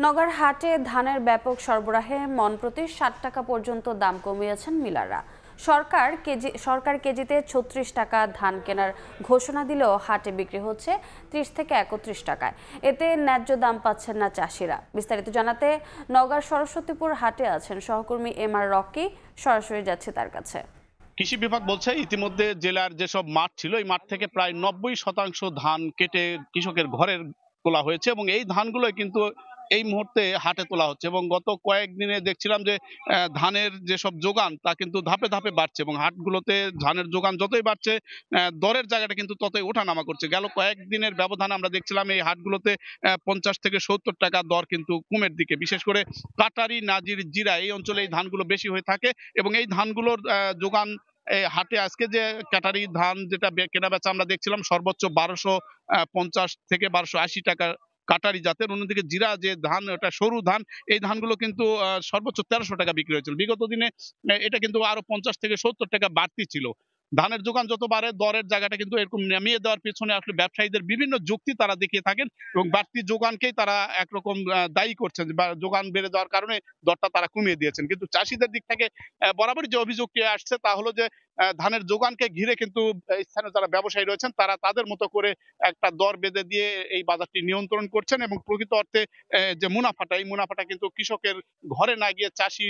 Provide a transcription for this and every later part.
নগর হাটে ধানের ব্যাপক সরবরাহে মণপ্রতি ৬০ টাকা পর্যন্ত দাম কমিয়েছেন মিলাররা। সরকার কেজিতে ৩৬ টাকা ধান কেনার ঘোষণা দিলেও হাটে বিক্রি হচ্ছে ৩০ থেকে ৩১ টাকায়। এতে ন্যায্য দাম পাচ্ছেন না চাষিরা। বিস্তারিত জানাতে নগর সরস্বতীপুর হাটে আছেন সহকর্মী এম.আর. রকি। সরাসরি যাচ্ছে তার কাছে। কৃষি বিভাগ বলছে ইতিমধ্যে জেলার যেসব মাঠ ছিল এই মাঠ থেকে প্রায় ৯০% ধান কেটে কৃষকের ঘরের তোলা হয়েছে এবং এই ধানগুলো কিন্তু এই মুহূর্তে হাটে তোলা হচ্ছে এবং গত কয়েকদিনে দেখছিলাম যে ধানের যেসব যোগান তা কিন্তু ধাপে ধাপে বাড়ছে এবং হাটগুলোতে ধানের যোগান যতই বাড়ছে দরের জায়গাটা কিন্তু ততই ওঠানামা করছে। গেল কয়েকদিনের ব্যবধানে আমরা দেখছিলাম এই হাটগুলোতে ৫০ থেকে ৭০ টাকা দর কিন্তু কমের দিকে, বিশেষ করে কাটারি, নাজির, জিরা এই অঞ্চলে এই ধানগুলো বেশি হয়ে থাকে এবং এই ধানগুলোর যোগান এই হাটে আজকে যে ক্যাটারি ধান যেটা কেনা বেচা আমরা দেখছিলাম সর্বোচ্চ ১২৫০ থেকে ১২৮০ টাকা কাটারি জাতের। অন্যদিকে জিরা যে ধান, ওটা সরু ধান, এই ধানগুলো কিন্তু সর্বোচ্চ ১৩০০ টাকা বিক্রি হয়েছিল। বিগত দিনে এটা কিন্তু আরো ৫০ থেকে ৭০ টাকা বাড়তি ছিল। ধানের যোগান যত বাড়ে দরের জায়গাটা কিন্তু এরকম নামিয়ে দেওয়ার পেছনে আসলে ব্যবসায়ীদের বিভিন্ন যুক্তি তারা দেখিয়ে থাকেন এবং বাড়তি যোগানকেই তারা একরকম দায়ী করছেন বা যোগান বেড়ে যাওয়ার কারণে দরটা তারা কমিয়ে দিয়েছেন। কিন্তু চাষীদের দিক থেকে বরাবরই যে অভিযোগটি আসছে তা হলো যে ধানের যোগানকে ঘিরে কিন্তু স্থানীয় যারা ব্যবসায়ী রয়েছেন তারা তাদের মতো করে একটা দর বেঁধে দিয়ে এই বাজারটি নিয়ন্ত্রণ করছেন এবং প্রকৃত অর্থে যে মুনাফাটা, এই মুনাফাটা কিন্তু কৃষকের ঘরে না গিয়ে চাষী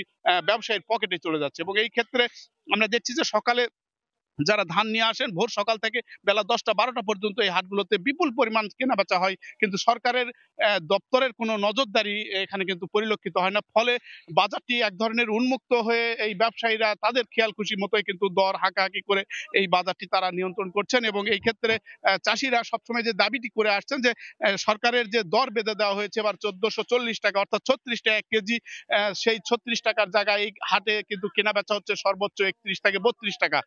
ব্যবসায়ীর পকেটে চলে যাচ্ছে এবং এই ক্ষেত্রে আমরা দেখছি যে সকালে যারা ধান নিয়ে আসেন ভোর সকাল থেকে বেলা ১০টা-১২টা পর্যন্ত এই হাটগুলোতে বিপুল পরিমাণ কেনা বেচা হয়, কিন্তু সরকারের দপ্তরের কোনো নজরদারি এখানে কিন্তু পরিলক্ষিত হয় না। ফলে বাজারটি এক ধরনের উন্মুক্ত হয়ে এই ব্যবসায়ীরা তাদের খেয়াল খুশি মতোই কিন্তু দর হাঁকাহাঁকি করে এই বাজারটি তারা নিয়ন্ত্রণ করছেন এবং এই ক্ষেত্রে চাষিরা সবসময় যে দাবিটি করে আসছেন যে সরকারের যে দর বেঁধে দেওয়া হয়েছে এবার ১৪৪০ টাকা অর্থাৎ ৩৬ টাকা কেজি, সেই ৩৬ টাকার জায়গায় এই হাটে কিন্তু কেনা বেচা হচ্ছে সর্বোচ্চ ৩১ থেকে ৩২ টাকা।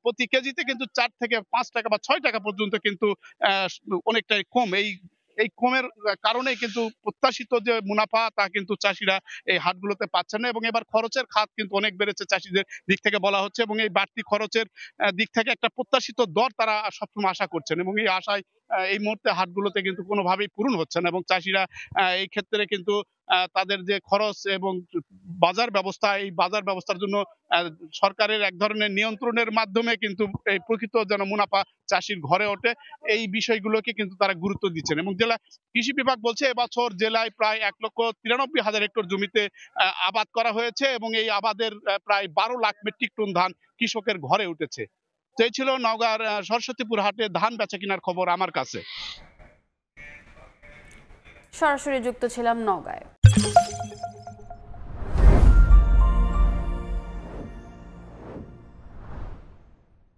প্রতি কেজিতে কিন্তু ৪ থেকে ৫ টাকা বা ৬ টাকা পর্যন্ত কিন্তু আহ, অনেকটাই কম। এই কমের কারণেই কিন্তু প্রত্যাশিত যে মুনাফা তা কিন্তু চাষিরা এই হাটগুলোতে পাচ্ছেন না এবং এবার খরচের খাত কিন্তু অনেক বেড়েছে চাষিদের দিক থেকে বলা হচ্ছে এবং এই বাড়তি খরচের দিক থেকে একটা প্রত্যাশিত দর তারা সবসময় আশা করছেন এবং এই আশায় এই মুহূর্তে হাটগুলোতে কিন্তু কোনোভাবেই পূরণ হচ্ছে না এবং চাষিরা এই ক্ষেত্রে কিন্তু তাদের যে খরচ এবং বাজার ব্যবস্থা, এই বাজার ব্যবস্থার জন্য সরকারের এক ধরনের নিয়ন্ত্রণের মাধ্যমে কিন্তু এই প্রকৃত যেন মুনাফা চাষির ঘরে ওঠে, এই বিষয়গুলোকে কিন্তু তারা গুরুত্ব দিচ্ছেন এবং জেলা কৃষি বিভাগ বলছে এবছর জেলায় প্রায় ১,৯৩,০০০ হেক্টর জমিতে আবাদ করা হয়েছে এবং এই আবাদের প্রায় ১২ লাখ মেট্রিক টন ধান কৃষকের ঘরে উঠেছে। তো এই ছিল নওগাঁর সরস্বতীপুর হাটে ধান বেচা কিনার খবর আমার কাছে। সরাসরি যুক্ত ছিলাম নওগাঁয়।